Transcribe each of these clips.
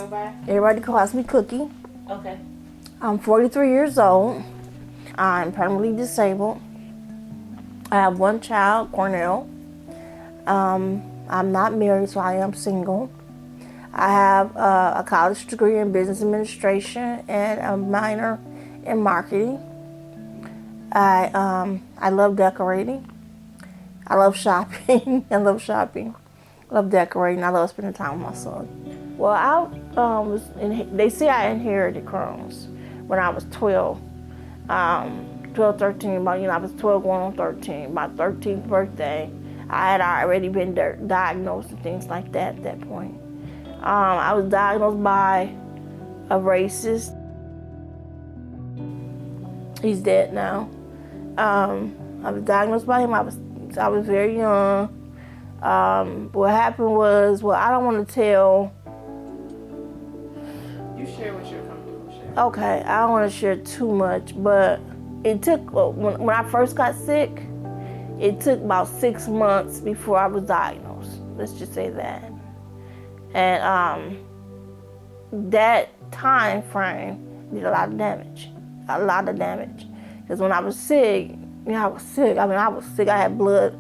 go by? Everybody calls me Cookie. Okay. I'm 43 years old. I'm permanently disabled. I have one child, Cornel. I'm not married, so I am single. I have a college degree in business administration and a minor in marketing. I love decorating. I love shopping. I love decorating. I love spending time with my son. Well, they say I inherited Crohn's when I was 12. 12, 13, but I was 12 going on 13. My 13th birthday, I had already been diagnosed and things like that at that point. I was diagnosed by a racist. He's dead now. I was diagnosed by him. I was very young. What happened was, I don't want to tell. You share what you're comfortable sharing. Okay, I don't want to share too much, but it took, when I first got sick, it took about 6 months before I was diagnosed. Let's just say that. And that time frame did a lot of damage. Because when I was sick, I was sick. I was sick. I had blood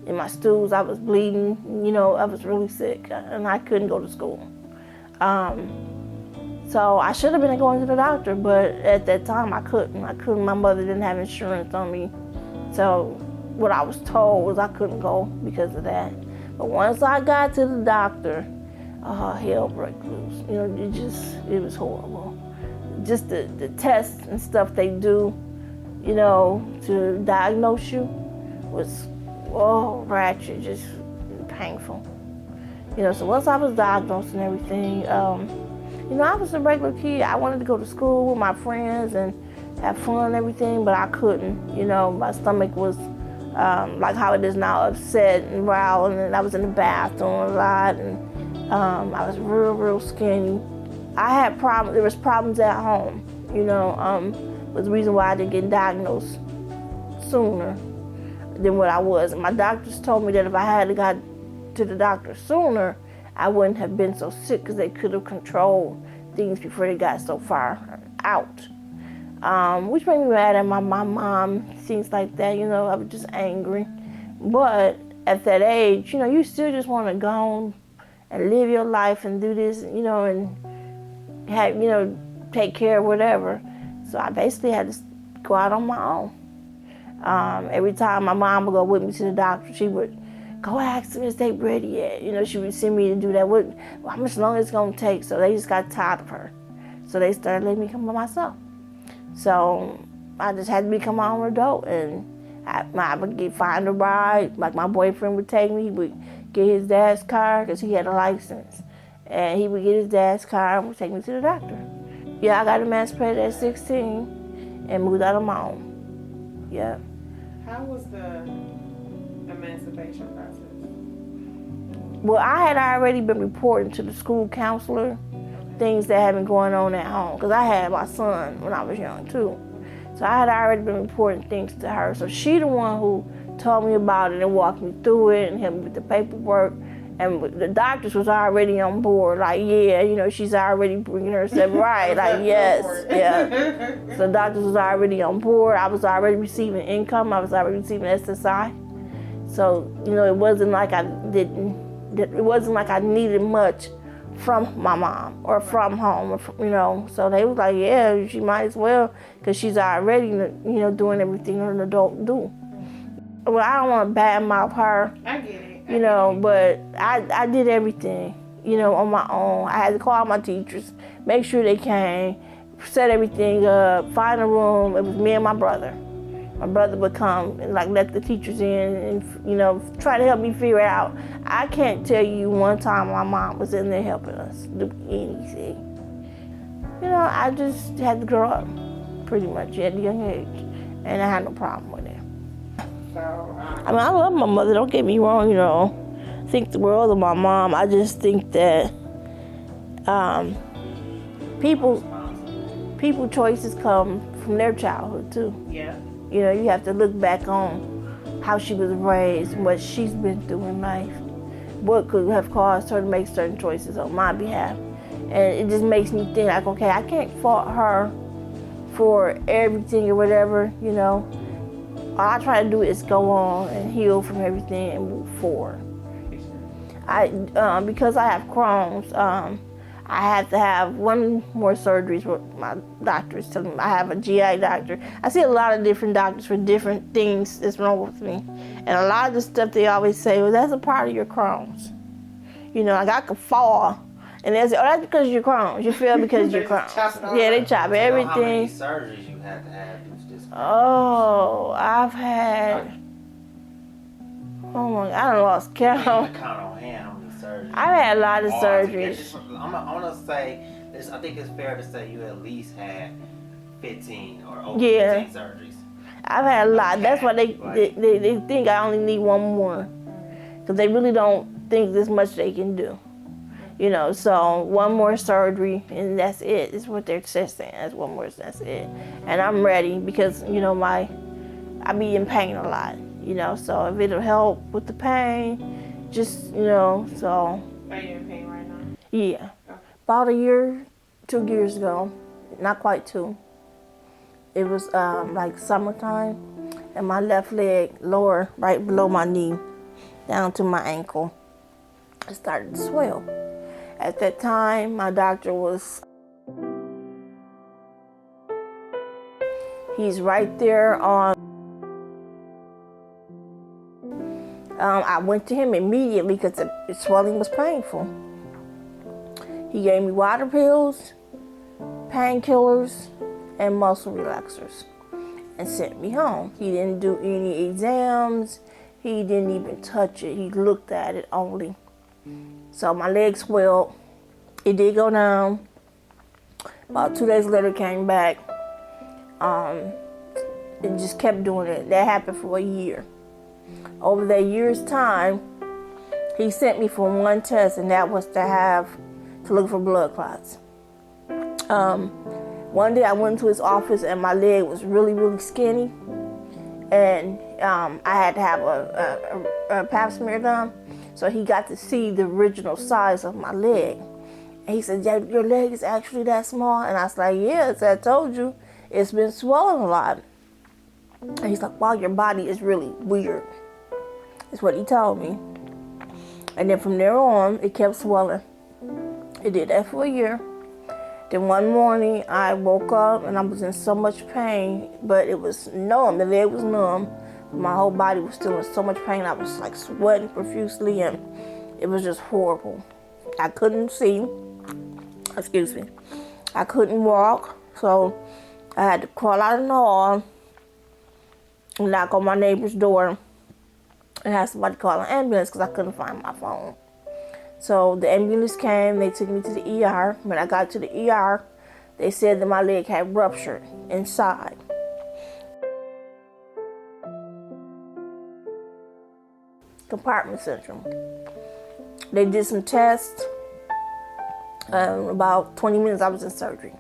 in my stools. I was bleeding. I was really sick, and I couldn't go to school. So I should have been going to the doctor, but at that time I couldn't. My mother didn't have insurance on me. So what I was told was I couldn't go because of that. But once I got to the doctor, hell broke loose. It was horrible. Just the tests and stuff they do, to diagnose you was, ratchet, just painful. So once I was diagnosed and everything, I was a regular kid. I wanted to go to school with my friends and have fun and everything, but I couldn't. My stomach was like how it is now, upset and riled, and I was in the bathroom a lot, and I was real skinny. I had problems. There was problems at home. Was the reason why I didn't get diagnosed sooner than what I was. And my doctors told me that if I had got to the doctor sooner, I wouldn't have been so sick because they could have controlled things before they got so far out. Which made me mad at my mom, things like that. I was just angry. But at that age, you still just want to go on and live your life and do this, and have, take care of whatever. So I basically had to go out on my own. Every time my mom would go with me to the doctor, she would go ask them if they ready yet. She would send me to do that. How much longer it's gonna take? So they just got tired of her. So they started letting me come by myself. So I just had to become my own adult, and I would find a ride. Like my boyfriend would take me. He would get his dad's car because he had a license, and he would get his dad's car and would take me to the doctor. Yeah, I got emancipated at 16 and moved out on my own. Yeah. How was the emancipation process? Well, I had already been reporting to the school counselor things that had been going on at home, because I had my son when I was young too. So I had already been reporting things to her. So she the one who told me about it and walked me through it and helped me with the paperwork. And the doctors was already on board, like, yeah, she's already bringing herself right, like, yes, yeah. So the doctors was already on board. I was already receiving income. I was already receiving SSI. So, it wasn't like I needed much from my mom or from home, or So they was like, yeah, she might as well, because she's already, doing everything an adult do. Well, I don't want to badmouth her. I get it. But I did everything, on my own. I had to call my teachers, make sure they came, set everything up, find a room. It was me and my brother. My brother would come and let the teachers in and, try to help me figure it out. I can't tell you one time my mom was in there helping us do anything. I just had to grow up pretty much at a young age, and I had no problem with it. So, I love my mother, don't get me wrong, I think the world of my mom. I just think that people choices come from their childhood too. Yeah. You have to look back on how she was raised, what she's been through in life, what could have caused her to make certain choices on my behalf. And it just makes me think like, okay, I can't fault her for everything or whatever, you know. All I try to do is go on and heal from everything and move forward. Because I have Crohn's, I have to have one more surgeries. What my doctor is telling me. I have a GI doctor. I see a lot of different doctors for different things that's wrong with me, and a lot of the stuff they always say, well, that's a part of your Crohn's. You know, like I could fall, and they say, oh, that's because of your Crohn's. You feel because of your Crohn's. Yeah, they chop everything. How many surgeries you had to have due to this? Oh, I've had. Oh my God, I done lost count. You can't count on hand how many surgeries. I've had a lot of surgeries. I'm gonna say this. I think it's fair to say you at least had 15 or over 15 surgeries. I've had a lot. That's why they think I only need one more, because they really don't think there's much they can do. You know, so one more surgery and that's it. Is what they're saying. That's one more. That's it. And I'm ready because you know I be in pain a lot. You know, so if it'll help with the pain, just you know, so. Are you in pain right now? Yeah, about 2 years ago, not quite 2. It was like summertime, and my left leg, lower, right below my knee, down to my ankle, it started to swell. At that time, my doctor he's right there on. I went to him immediately because the swelling was painful. He gave me water pills, painkillers, and muscle relaxers and sent me home. He didn't do any exams. He didn't even touch it. He looked at it only. So my leg swelled. It did go down. About 2 days later, it came back. It just kept doing it. That happened for a year. Over that year's time, he sent me for one test, and that was to look for blood clots. One day I went to his office, and my leg was really, really skinny, and I had to have a pap smear done, so he got to see the original size of my leg. And he said, yeah, your leg is actually that small? And I was like, yes, I told you, it's been swollen a lot. And he's like, wow, your body is really weird. That's what he told me. And then from there on, it kept swelling. It did that for a year. Then one morning, I woke up and I was in so much pain, but it was numb. The leg was numb. My whole body was still in so much pain. I was like sweating profusely, and it was just horrible. I couldn't see. Excuse me. I couldn't walk, so I had to crawl out in the hall, knock on my neighbor's door, and have somebody call an ambulance because I couldn't find my phone. So the ambulance came, they took me to the ER. When I got to the ER, they said that my leg had ruptured inside. Compartment syndrome. They did some tests. About 20 minutes I was in surgery.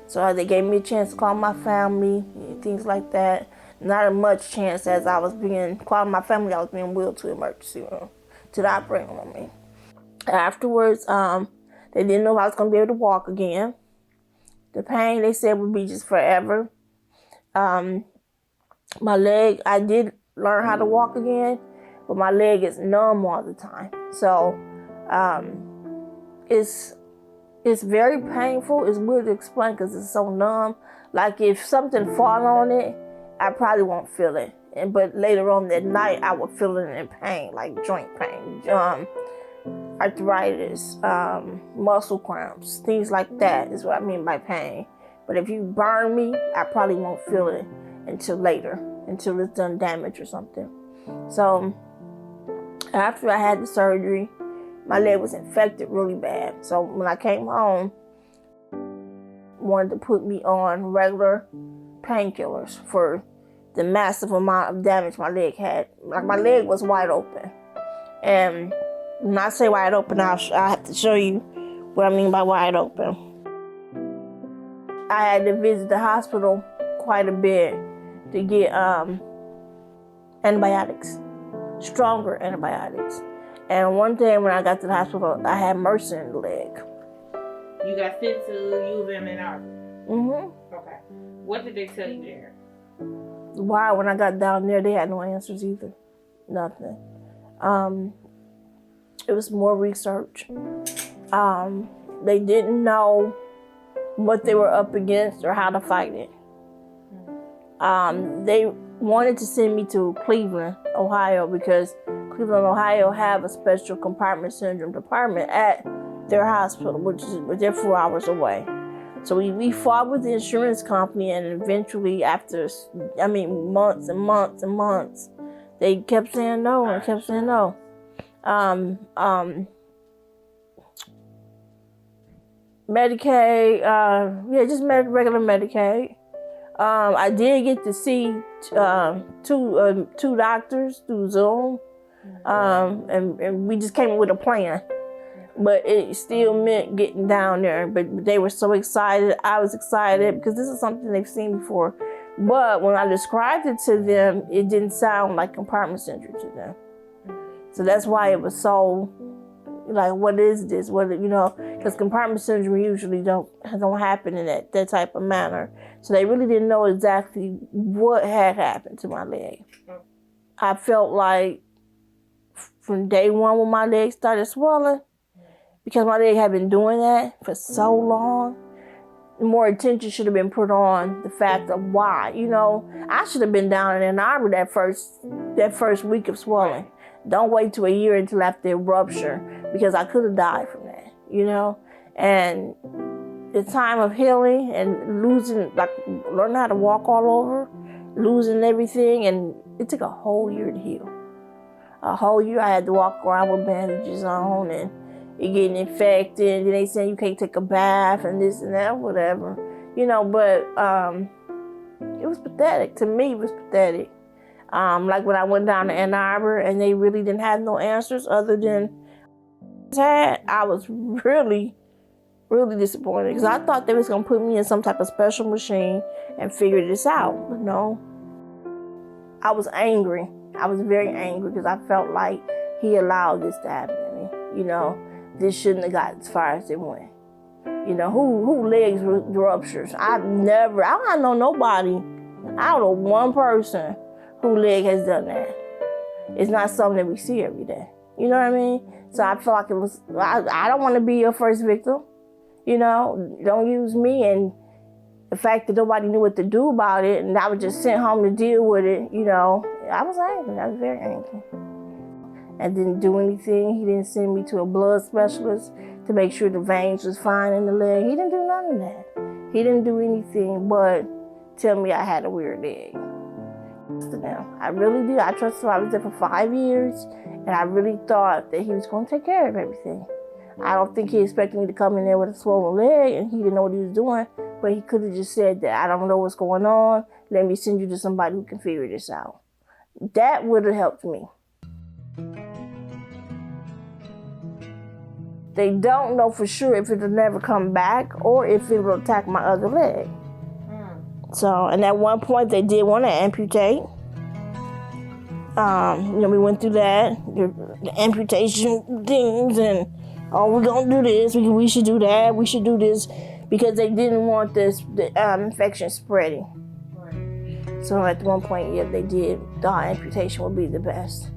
So they gave me a chance to call my family, things like that. Not as much chance as I was calling my family, I was being wheeled to the emergency room, to the operating room. Afterwards, they didn't know if I was going to be able to walk again. The pain, they said, would be just forever. My leg, I did learn how to walk again, but my leg is numb all the time. So it's very painful. It's weird to explain because it's so numb. Like if something fall on it, I probably won't feel it. But later on that night, I would feel it in pain, like joint pain, arthritis, muscle cramps, things like that is what I mean by pain. But if you burn me, I probably won't feel it until later, until it's done damage or something. So after I had the surgery, my leg was infected really bad. So when I came home, wanted to put me on regular painkillers for the massive amount of damage my leg had. Like my leg was wide open. And when I say wide open, I have to show you what I mean by wide open. I had to visit the hospital quite a bit to get antibiotics, stronger antibiotics. And one day when I got to the hospital, I had MRSA in the leg. You got sent to UVM in Arbor. Mm-hmm. Okay. What did they tell you there? Why, when I got down there, they had no answers either. Nothing. It was more research. They didn't know what they were up against or how to fight it. They wanted to send me to Cleveland, Ohio, because Cleveland, Ohio have a special compartment syndrome department at their hospital, which they're 4 hours away. So we fought with the insurance company, and eventually after, months and months and months, they kept saying no and kept saying no. Medicaid, just regular Medicaid. I did get to see two doctors through Zoom, and we just came up with a plan. But it still meant getting down there. But they were so excited. I was excited because this is something they've seen before. But when I described it to them, it didn't sound like compartment syndrome to them. So that's why it was so, like, what is this? Because compartment syndrome usually don't happen in that type of manner. So they really didn't know exactly what had happened to my leg. I felt like from day one when my leg started swelling, because my leg had been doing that for so long, more attention should have been put on the fact of why. I should have been down in Ann Arbor that first week of swelling. Don't wait till a year until after it rupture, because I could have died from that, And the time of healing and losing, learning how to walk all over, losing everything, and it took a whole year to heal. A whole year I had to walk around with bandages on, and it getting infected, and then they saying you can't take a bath and this and that, whatever. But it was pathetic. To me, it was pathetic. Like when I went down to Ann Arbor and they really didn't have no answers other than I was really, really disappointed, because I thought they was going to put me in some type of special machine and figure this out. But no. I was angry. I was very angry because I felt like he allowed this to happen to me. This shouldn't have got as far as it went. Who legs ruptures? I don't know nobody. I don't know one person whose leg has done that. It's not something that we see every day. You know what I mean? So I feel like it was, I don't want to be your first victim. Don't use me, and the fact that nobody knew what to do about it, and I was just sent home to deal with it, I was angry. I was very angry. I didn't do anything. He didn't send me to a blood specialist to make sure the veins was fine in the leg. He didn't do none of that. He didn't do anything but tell me I had a weird leg. I really did. I trusted him. I was there for 5 years, and I really thought that he was going to take care of everything. I don't think he expected me to come in there with a swollen leg, and he didn't know what he was doing, but he could have just said that, I don't know what's going on. Let me send you to somebody who can figure this out. That would have helped me. They don't know for sure if it'll never come back or if it will attack my other leg. So, and at one point they did want to amputate. We went through that, the amputation things, and we're gonna do this. We should do that. We should do this, because they didn't want the infection spreading. So at one point, yeah, they did. The amputation would be the best.